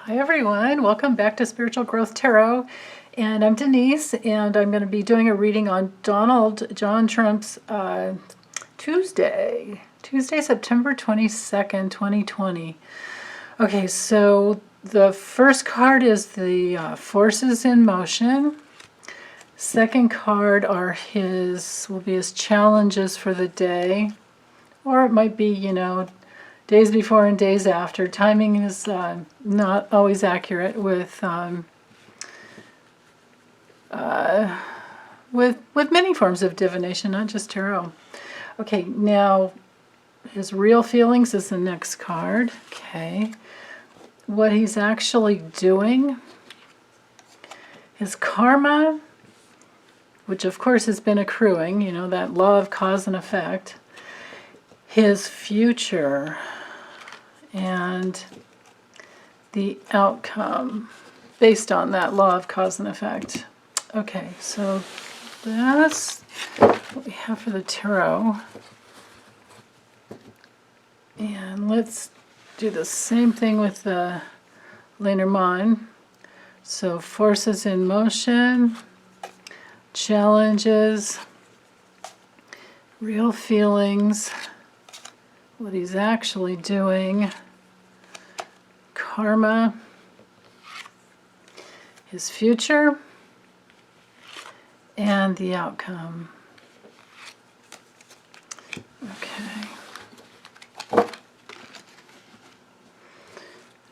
Hi everyone, welcome back to Spiritual Growth Tarot, and I'm Denise, and I'm going to be doing a reading on Donald John Trump's Tuesday, September 22nd, 2020. Okay, so the first card is the forces in motion. Second card are will be his challenges for the day, or it might be, days before and days after. Timing is not always accurate with many forms of divination, not just tarot. Okay, now his real feelings is the next card. Okay, what he's actually doing, his karma, which of course has been accruing, that law of cause and effect, his future, and the outcome based on that law of cause and effect. Okay, so that's what we have for the tarot. And let's do the same thing with the Lenormand. So forces in motion, challenges, real feelings, what he's actually doing, karma, his future, and the outcome. Okay.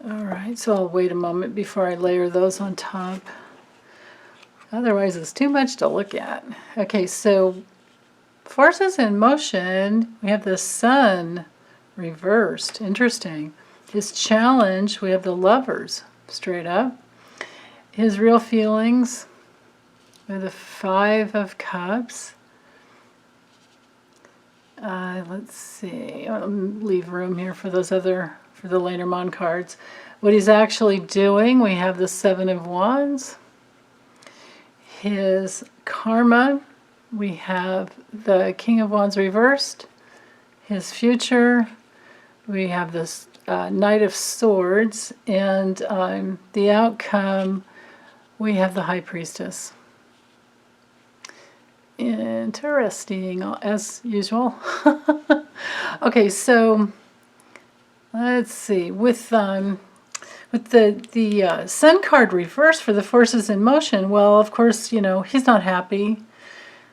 All right, so I'll wait a moment before I layer those on top. Otherwise, it's too much to look at. Okay, so forces in motion, we have the sun reversed. Interesting. His challenge, we have the lovers straight up. His real feelings, we have the Five of Cups. Let's see. I'll leave room here for those for the Lenormand cards. What he's actually doing, we have the Seven of Wands. His karma, we have the King of Wands reversed. His future, we have this Knight of Swords, and the outcome, we have the High Priestess. Interesting, as usual. Okay, so let's see. With the Sun card reversed for the forces in motion, well, of course, he's not happy.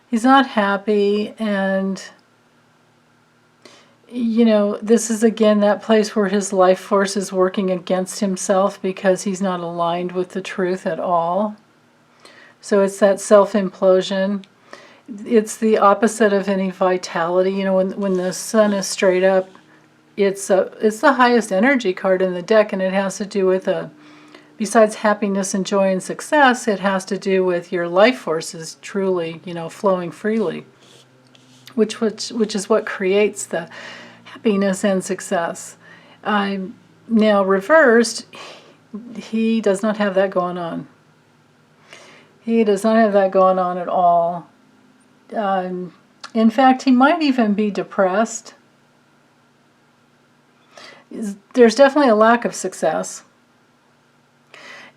He's not happy, and this is again that place where his life force is working against himself because he's not aligned with the truth at all. So it's that self-implosion. It's the opposite of any vitality. When the sun is straight up, it's the highest energy card in the deck, and it has to do with besides happiness and joy and success, it has to do with your life forces truly, flowing freely, which is what creates the happiness and success. Now reversed, he does not have that going on. He does not have that going on at all. In fact, he might even be depressed. There's definitely a lack of success.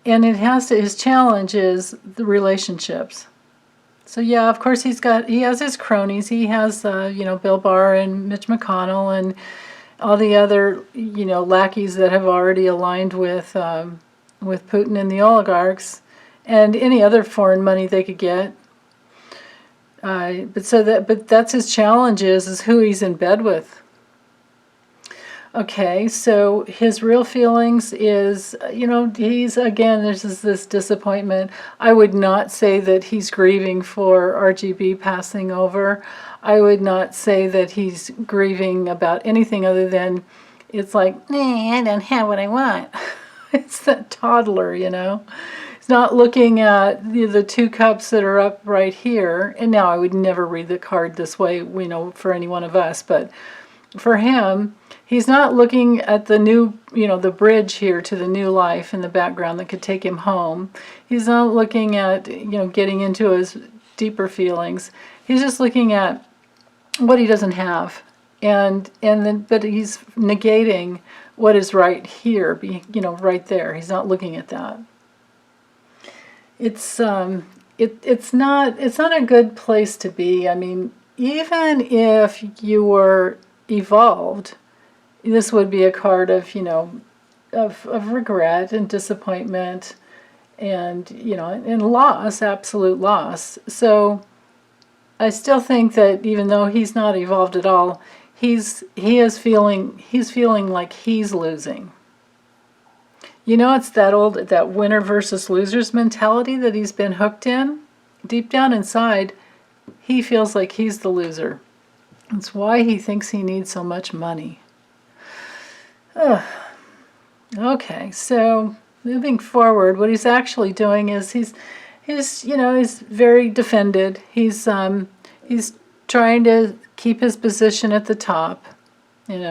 And his challenge is the relationships. So yeah, of course he has his cronies. He has Bill Barr and Mitch McConnell and all the other lackeys that have already aligned with Putin and the oligarchs and any other foreign money they could get. But that's his challenge is who he's in bed with. Okay, so his real feelings is, he's, again, there's this disappointment. I would not say that he's grieving for RGB passing over. I would not say that he's grieving about anything other than it's like, I don't have what I want. It's that toddler, He's not looking at the two cups that are up right here. And now I would never read the card this way, for any one of us, but for him, he's not looking at the new, the bridge here to the new life in the background that could take him home. He's not looking at, getting into his deeper feelings. He's just looking at what he doesn't have. but he's negating what is right here, right there. He's not looking at that. It's not a good place to be. I mean, even if you were evolved, this would be a card of, of regret and disappointment and, and loss, absolute loss. So I still think that even though he's not evolved at all, he's feeling like he's losing. It's that winner versus losers mentality that he's been hooked in. Deep down inside, he feels like he's the loser. That's why he thinks he needs so much money. Ugh. Okay, so moving forward, what he's actually doing is he's very defended. He's trying to keep his position at the top, and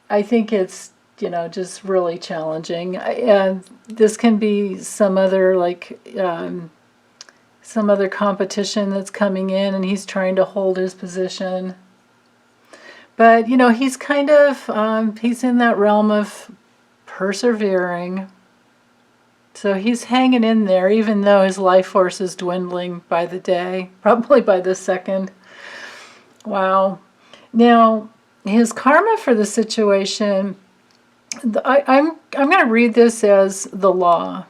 I think it's just really challenging. This can be some other competition that's coming in, and he's trying to hold his position. But he's kind of he's in that realm of persevering. So he's hanging in there, even though his life force is dwindling by the day, probably by the second. Wow. Now, his karma for the situation, I'm going to read this as the law.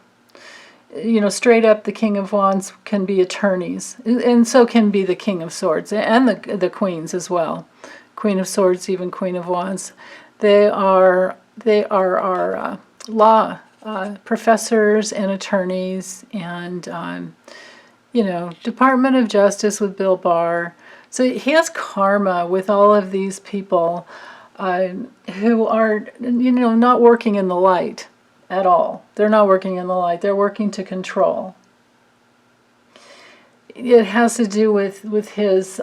Straight up, the King of Wands can be attorneys, and so can be the King of Swords, and the Queens as well. Queen of Swords, even Queen of Wands. They are our law professors and attorneys, and Department of Justice with Bill Barr. So he has karma with all of these people who are not working in the light at all. They're not working in the light. They're working to control. It has to do with his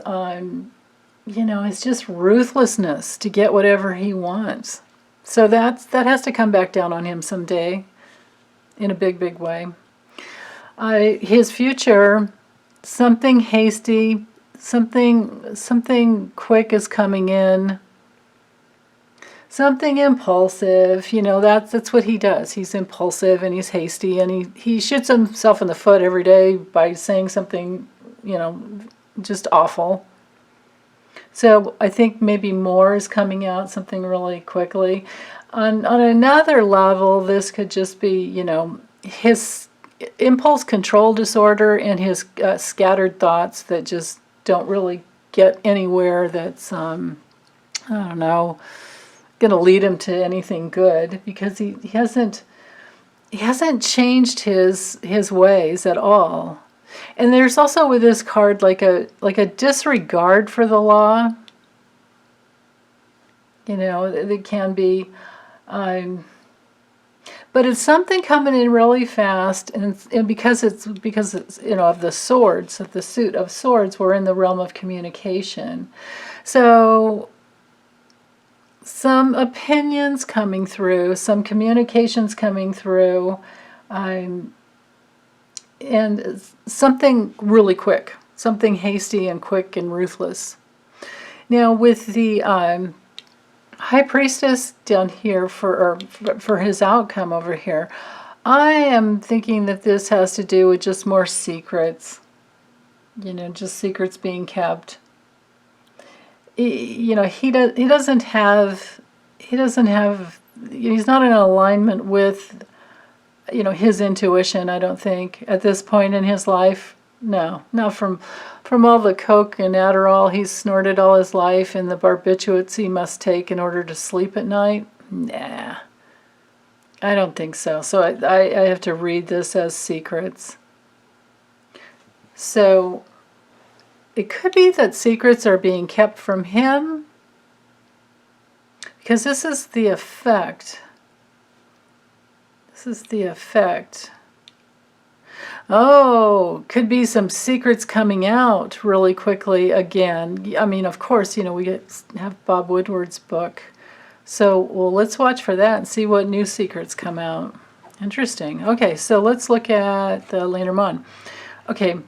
it's just ruthlessness to get whatever he wants. So that has to come back down on him someday in a big, big way. His future, something hasty, something quick is coming in. Something impulsive, that's what he does. He's impulsive and he's hasty, and he shoots himself in the foot every day by saying something, just awful. So I think maybe more is coming out, something really quickly. On another level, this could just be, his impulse control disorder and his scattered thoughts that just don't really get anywhere. That's, I don't know, going to lead him to anything good, because he hasn't changed his ways at all. And there's also with this card like a disregard for the law. It can be, but it's something coming in really fast, and because it's of the swords, of the suit of swords, we're in the realm of communication. So some opinions coming through, some communications coming through, and something really quick, something hasty and quick and ruthless. Now with the High Priestess down here for his outcome over here, I am thinking that this has to do with just more secrets, just secrets being kept. He doesn't have, he's not in alignment with his intuition, I don't think, at this point in his life. No, from all the coke and Adderall he's snorted all his life and the barbiturates he must take in order to sleep at night. Nah, I don't think so. So I have to read this as secrets. So it could be that secrets are being kept from him, because this is the effect. This is the effect. Oh, could be some secrets coming out really quickly again. I mean, of course, we have Bob Woodward's book. So, well, let's watch for that and see what new secrets come out. Interesting. Okay, so let's look at the Lenormand. Okay,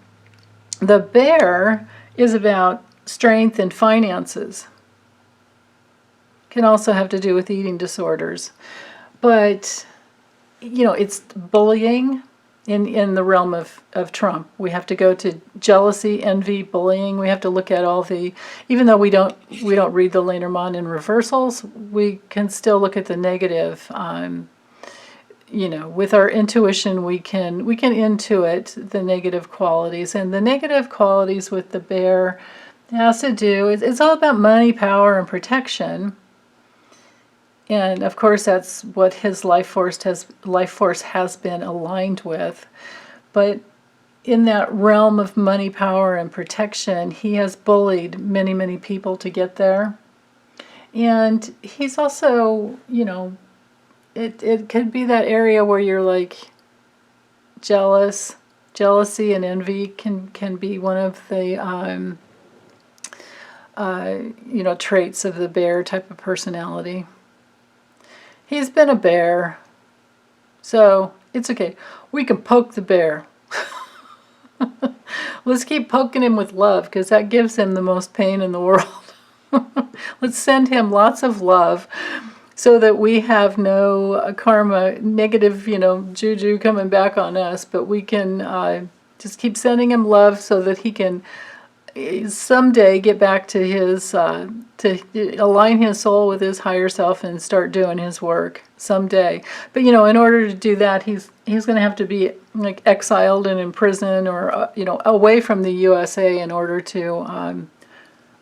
the bear is about strength and finances. Can also have to do with eating disorders. But, you know, it's bullying in the realm of Trump. We have to go to jealousy, envy, bullying. We have to look at all the, even though we don't read the Lenormand in reversals, we can still look at the negative. You know, with our intuition, we can intuit the negative qualities. And the negative qualities with the bear has to do, it's all about money, power, and protection. And of course, that's what his life force has been aligned with. But in that realm of money, power, and protection, he has bullied many, many people to get there. And he's also, you know, it could be that area where you're like jealousy and envy can be one of the you know, traits of the bear type of personality. He's been a bear, so it's okay. We can poke the bear. Let's keep poking him with love, because that gives him the most pain in the world. Let's send him lots of love so that we have no karma, negative, you know, juju coming back on us, but we can just keep sending him love so that he can someday get back to his, to align his soul with his higher self and start doing his work someday. But, you know, in order to do that, he's going to have to be like exiled and in prison, or, you know, away from the USA in order to,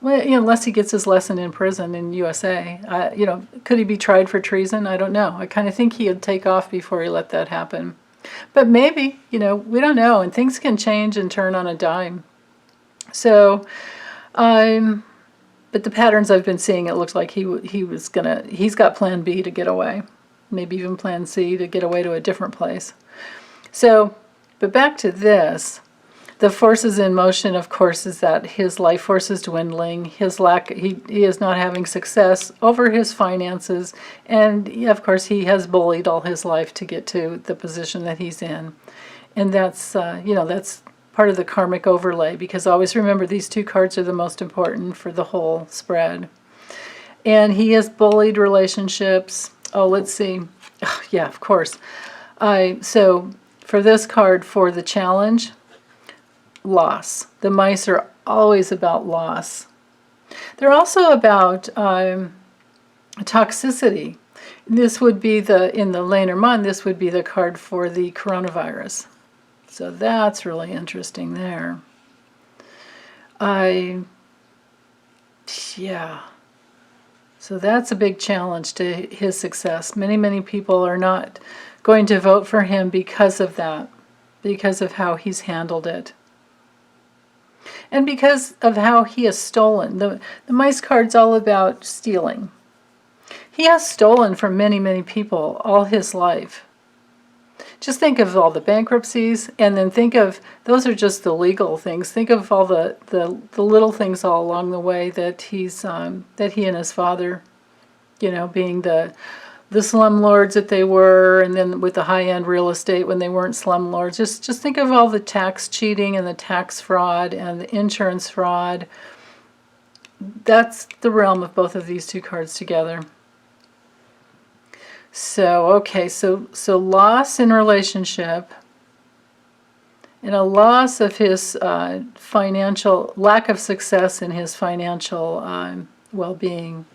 well, you know, unless he gets his lesson in prison in USA. You know, could he be tried for treason? I don't know. I kind of think he'd take off before he let that happen. But maybe, you know, we don't know. And things can change and turn on a dime. So, but the patterns I've been seeing, it looks like he's got plan B to get away. Maybe even plan C to get away to a different place. So, but back to this. The forces in motion, of course, is that his life force is dwindling. He is not having success over his finances. And, of course, he has bullied all his life to get to the position that he's in. And that's, you know, that's part of the karmic overlay, because always remember these two cards are the most important for the whole spread. And he has bullied relationships. Oh, let's see. Oh, yeah, of course. So for this card, for the challenge, loss. The mice are always about loss. They're also about toxicity. This would be in the Lenormand, this would be the card for the coronavirus. So that's really interesting there. Yeah. So that's a big challenge to his success. Many, many people are not going to vote for him because of that, because of how he's handled it. And because of how he has stolen. The mice card's all about stealing. He has stolen from many, many people all his life. Just think of all the bankruptcies, and then think of, those are just the legal things. Think of all the little things all along the way that he's that he and his father, you know, being the slumlords that they were, and then with the high-end real estate when they weren't slumlords. Just think of all the tax cheating and the tax fraud and the insurance fraud. That's the realm of both of these two cards together. So, okay, so loss in relationship, and a loss of his financial, lack of success in his financial well-being.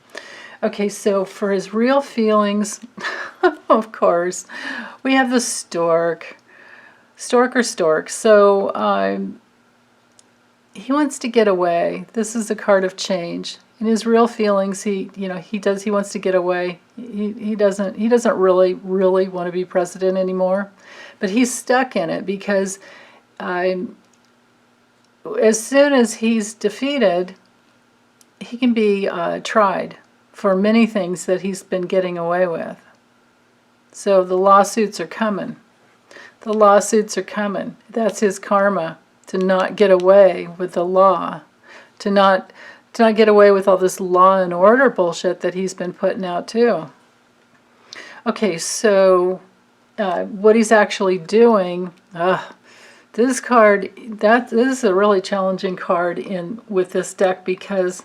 Okay, so for his real feelings, of course, we have the stork. Stork or stork. So he wants to get away. This is a card of change. In his real feelings, he wants to get away. He doesn't really want to be president anymore, but he's stuck in it because as soon as he's defeated, he can be tried for many things that he's been getting away with. So the lawsuits are coming. The lawsuits are coming. That's his karma, to not get away with the law, to not get away with all this law and order bullshit that he's been putting out too. Okay, so what he's actually doing, This card, this is a really challenging card with this deck because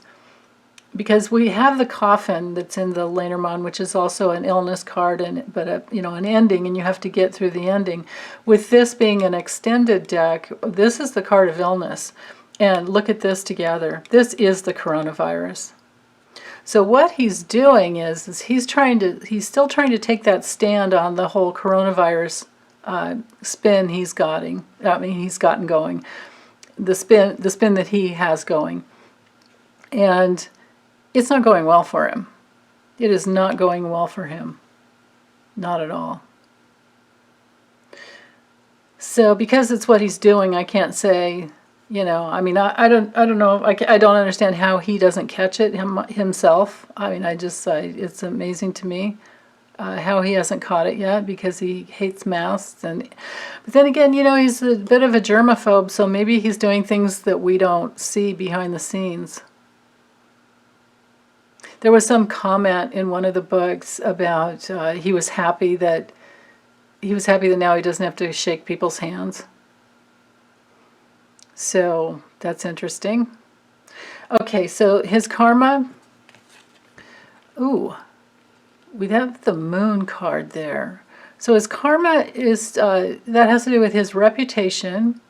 we have the coffin that's in the Lenormand, which is also an illness card, but an ending, and you have to get through the ending. With this being an extended deck, this is the card of illness. And look at this together. This is the coronavirus. So what he's doing is he's still trying to take that stand on the whole coronavirus spin he's gotten going, the spin that he has going, and it's not going well for him. It is not going well for him, not at all. So because it's what he's doing, I can't say, I mean, I don't know, I don't understand how he doesn't catch it himself. I mean, it's amazing to me how he hasn't caught it yet, because he hates masks. But then again, he's a bit of a germaphobe, so maybe he's doing things that we don't see behind the scenes. There was some comment in one of the books about he was happy that now he doesn't have to shake people's hands. So that's interesting. Okay, so his karma. Ooh, we have the Moon card there. So his karma is, that has to do with his reputation.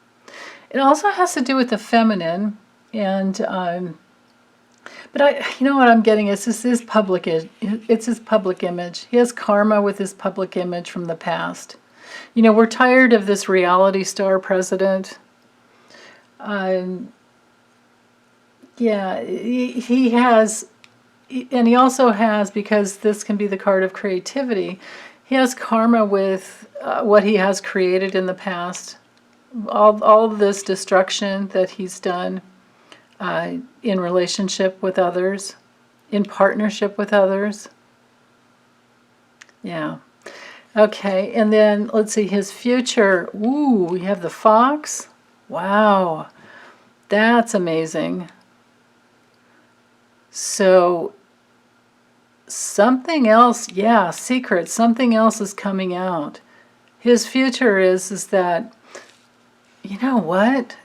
It also has to do with the feminine. And, but what I'm getting is this is it's his public image. He has karma with his public image from the past. We're tired of this reality star president. Yeah, he has, and he also has, because this can be the card of creativity, he has karma with what he has created in the past. All of this destruction that he's done in relationship with others, in partnership with others. Yeah. Okay, and then let's see, his future. Ooh, we have the fox. Wow, that's amazing. So something else, yeah, secret, something else is coming out. His future is that, you know what?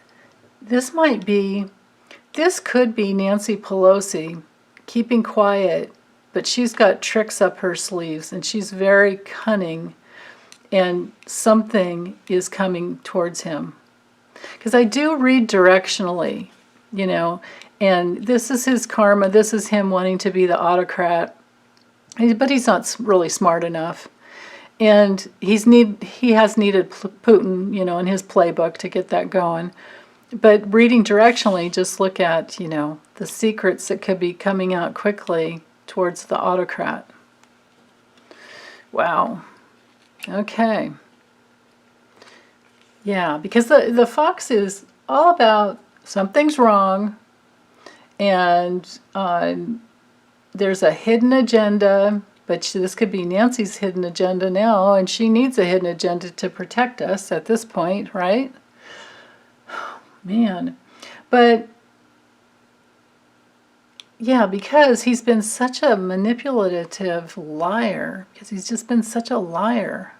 This could be Nancy Pelosi keeping quiet, but she's got tricks up her sleeves, and she's very cunning, and something is coming towards him. Because I do read directionally, and this is his karma. This is him wanting to be the autocrat, but he's not really smart enough. And he has needed Putin, in his playbook to get that going. But reading directionally, just look at, the secrets that could be coming out quickly towards the autocrat. Wow. Okay. Yeah, because the fox is all about something's wrong, and there's a hidden agenda, but this could be Nancy's hidden agenda now, and she needs a hidden agenda to protect us at this point, right? Man. But yeah, because he's been such a manipulative liar, because he's just been such a liar.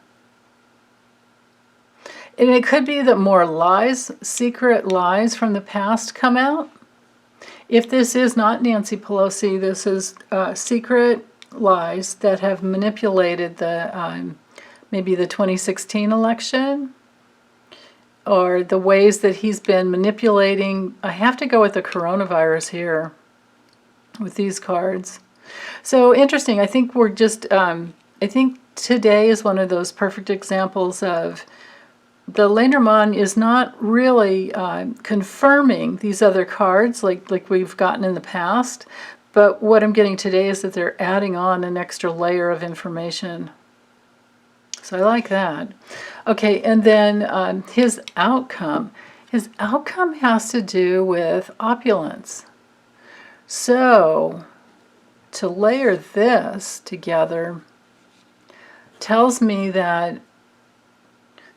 And it could be that more lies, secret lies from the past come out. If this is not Nancy Pelosi, this is secret lies that have manipulated maybe the 2016 election, or the ways that he's been manipulating. I have to go with the coronavirus here with these cards. So interesting. I think I think today is one of those perfect examples of the Lenormand is not really confirming these other cards like we've gotten in the past, but what I'm getting today is that they're adding on an extra layer of information. So I like that. Okay, and then his outcome. His outcome has to do with opulence. So to layer this together tells me that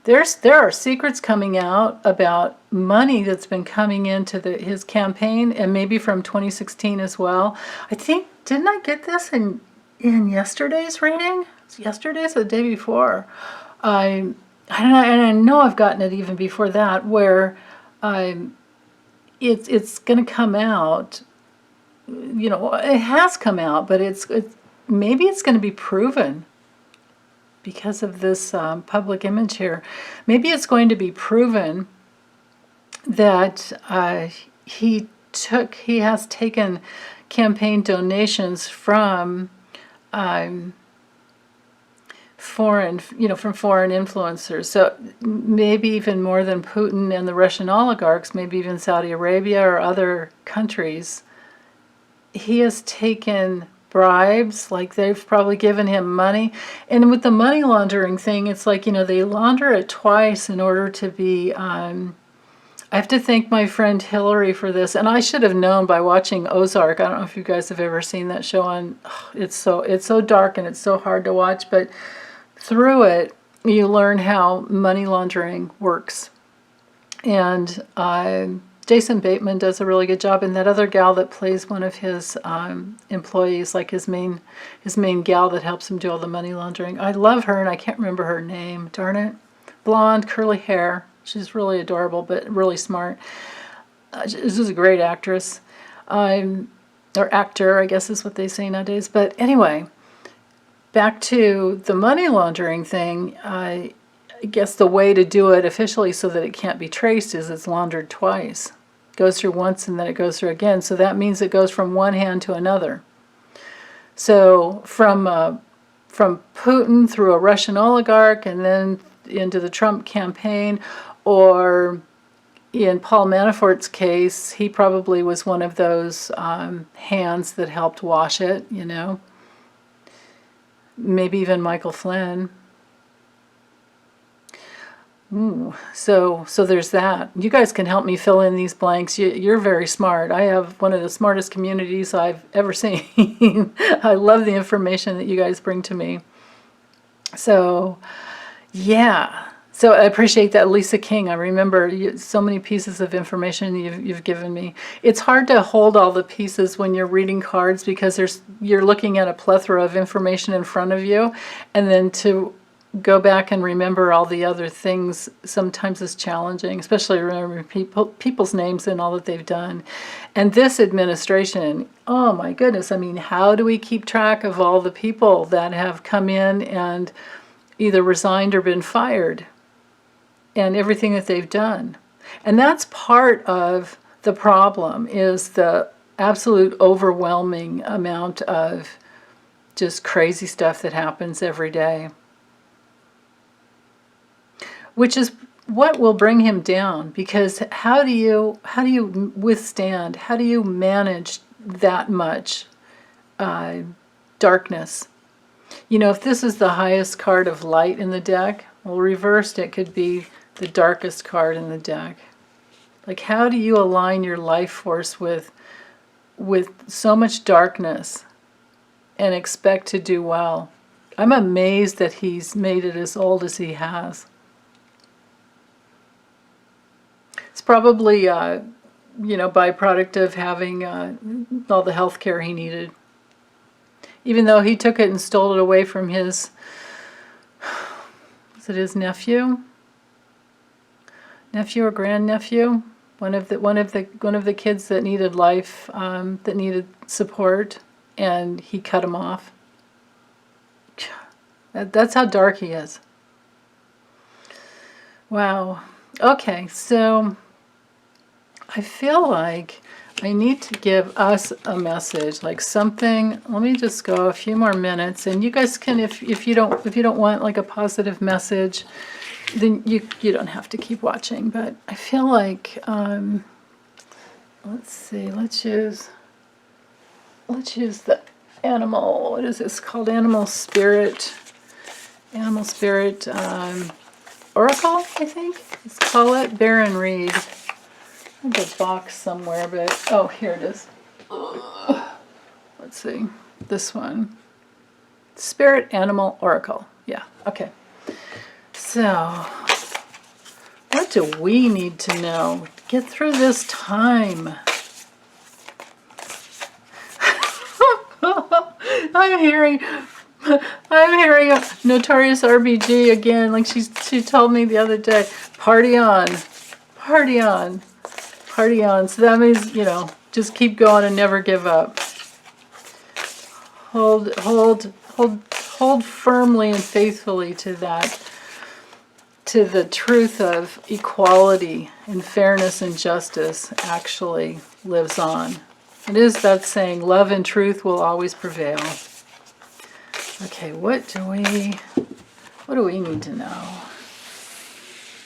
there are secrets coming out about money that's been coming into his campaign, and maybe from 2016 as well. I think, didn't I get this in yesterday's reading? Yesterday's or the day before? and I know I've gotten it even before that, where it's going to come out. You know, it has come out, but maybe it's going to be proven because of this public image here. Maybe it's going to be proven that he has taken campaign donations from foreign influencers. So maybe even more than Putin and the Russian oligarchs, maybe even Saudi Arabia or other countries. He has taken bribes, like they've probably given him money. And with the money laundering thing, it's like, they launder it twice in order to be... I have to thank my friend Hillary for this, and I should have known by watching Ozark. I don't know if you guys have ever seen that show on... It's so dark and it's so hard to watch, but through it, you learn how money laundering works. And Jason Bateman does a really good job, and that other gal that plays one of his employees, like his main gal that helps him do all the money laundering. I love her, and I can't remember her name. Darn it. Blonde, curly hair. She's really adorable, but really smart. This is a great actress. Or actor, I guess is what they say nowadays. But anyway, back to the money laundering thing. I guess the way to do it officially so that it can't be traced is it's laundered twice. It goes through once and then it goes through again. So that means it goes from one hand to another. So from Putin through a Russian oligarch and then into the Trump campaign, or in Paul Manafort's case, he probably was one of those hands that helped wash it, Maybe even Michael Flynn. So there's that. You guys can help me fill in these blanks. You're very smart. I have one of the smartest communities I've ever seen. I love the information that you guys bring to me. So, yeah. So I appreciate that, Lisa King. I remember so many pieces of information you've given me. It's hard to hold all the pieces when you're reading cards because you're looking at a plethora of information in front of you, and then to go back and remember all the other things sometimes is challenging, especially remembering people's names and all that they've done. And this administration, oh my goodness, I mean, how do we keep track of all the people that have come in and either resigned or been fired? And everything that they've done. And that's part of the problem, is the absolute overwhelming amount of just crazy stuff that happens every day. Which is what will bring him down, because how do you withstand, how do you manage that much darkness? If this is the highest card of light in the deck, well, reversed it could be the darkest card in the deck. Like, how do you align your life force with so much darkness and expect to do well? I'm amazed that he's made it as old as he has. It's probably, byproduct of having all the health care he needed. Even though he took it and stole it away from his, was it his nephew? Nephew or grandnephew? One of the kids that needed life, that needed support, and he cut him off. That's how dark he is. Wow. Okay, so I feel like I need to give us a message, like something. Let me just go a few more minutes, and you guys can, if you don't want like a positive message, then you don't have to keep watching. But I feel like let's see, let's use the animal. What is this called? Animal spirit oracle, I think. Let's call it Baron Reed. I have a box somewhere, but oh, here it is. Let's see, this one. Spirit Animal Oracle. Yeah, okay. So, what do we need to know? Get through this time. I'm hearing I'm hearing a Notorious RBG again, like she told me the other day. Party on, party on, party on. So that means, you know, just keep going and never give up. Hold firmly and faithfully to that, to the truth of equality and fairness and justice actually lives on. It is that saying, love and truth will always prevail. Okay, what do we need to know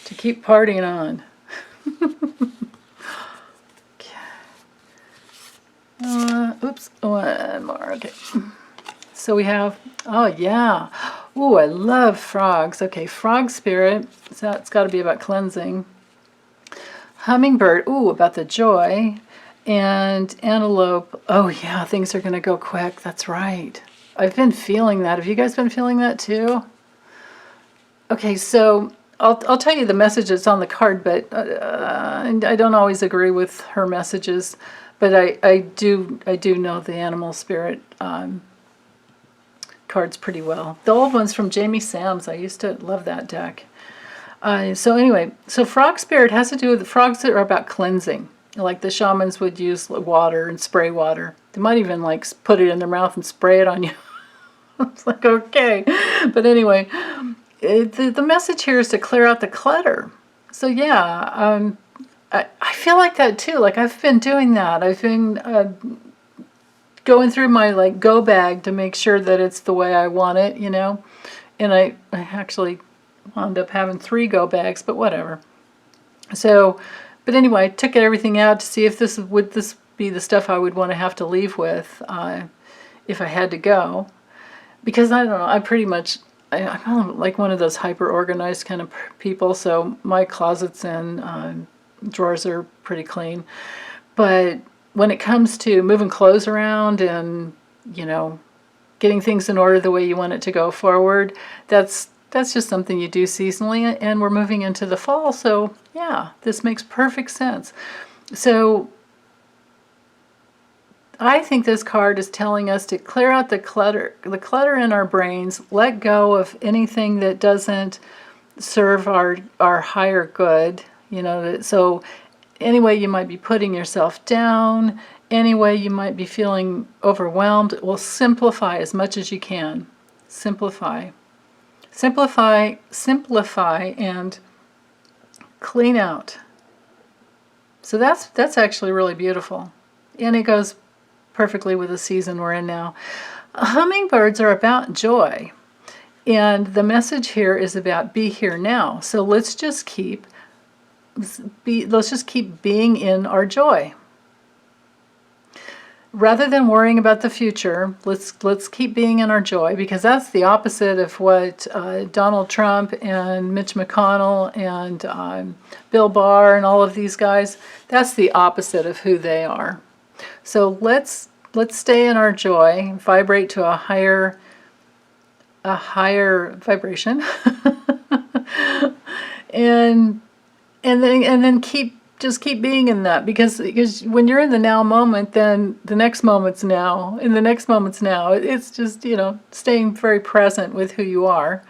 to keep partying on? Oops, one more. Okay. So we have, oh yeah. Ooh, I love frogs. Okay, frog spirit. So that's got to be about cleansing. Hummingbird. Ooh, about the joy. And antelope. Oh yeah, things are going to go quick. That's right. I've been feeling that. Have you guys been feeling that too? Okay, so I'll tell you the message that's on the card, but I don't always agree with her messages. But I do know the animal spirit cards pretty well. The old one's from Jamie Sams. I used to love that deck. So anyway, so frog spirit has to do with the frogs that are about cleansing. Like the shamans would use water and spray water. They might even like put it in their mouth and spray it on you. It's like, okay. But anyway, the message here is to clear out the clutter. So yeah, I feel like that too. Like I've been doing that. I've been going through my like go bag to make sure that it's the way I want it, you know. And I actually wound up having 3 go bags, but whatever. So, but anyway, I took everything out to see if would this be the stuff I would want to have to leave with if I had to go. Because I don't know, I pretty much, I'm like one of those hyper-organized kind of people, so my closets and drawers are pretty clean. But when it comes to moving clothes around and, you know, getting things in order the way you want it to go forward, that's just something you do seasonally, and we're moving into the fall, so yeah, this makes perfect sense. So I think this card is telling us to clear out the clutter in our brains, let go of anything that doesn't serve our higher good, you know. So any way you might be putting yourself down, any way you might be feeling overwhelmed, well, simplify as much as you can. Simplify, and clean out. So that's actually really beautiful, and it goes perfectly with the season we're in now. Hummingbirds are about joy, and the message here is about be here now. So let's just keep being in our joy. Rather than worrying about the future, let's keep being in our joy, because that's the opposite of what Donald Trump and Mitch McConnell and Bill Barr and all of these guys, that's the opposite of who they are. So let's stay in our joy, vibrate to a higher vibration, and then keep being in that, because when you're in the now moment, then the next moment's now, and the next moment's now. It's just, you know, staying very present with who you are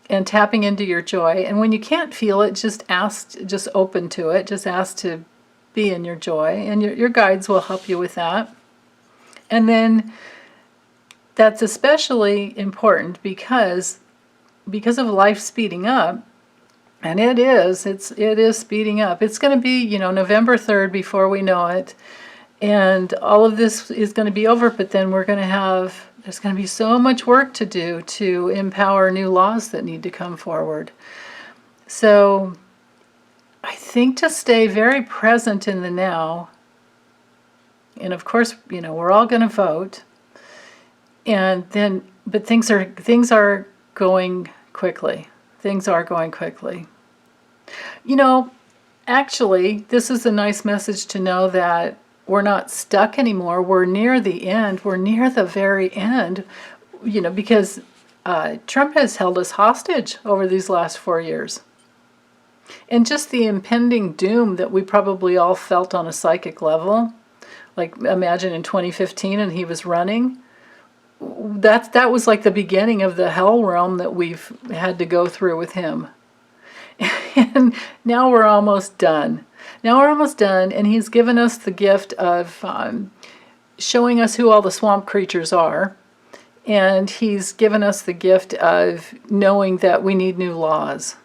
and tapping into your joy. And when you can't feel it, just open to it. Just ask to be in your joy, and your guides will help you with that. And then that's especially important because of life speeding up. And it is speeding up. It's going to be, you know, November 3rd before we know it. And all of this is going to be over, but then there's going to be so much work to do to empower new laws that need to come forward. So I think to stay very present in the now, and of course, you know, we're all going to vote. But things are going quickly. Things are going quickly. You know, actually, this is a nice message to know that we're not stuck anymore. We're near the end. We're near the very end, you know, because Trump has held us hostage over these last 4 years. And just the impending doom that we probably all felt on a psychic level, like imagine in 2015 and he was running. that was like the beginning of the hell realm that we've had to go through with him. And now we're almost done. Now we're almost done, and he's given us the gift of showing us who all the swamp creatures are. And he's given us the gift of knowing that we need new laws.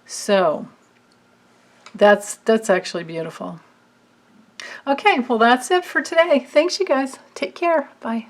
So that's actually beautiful. Okay, well, that's it for today. Thanks, you guys. Take care. Bye.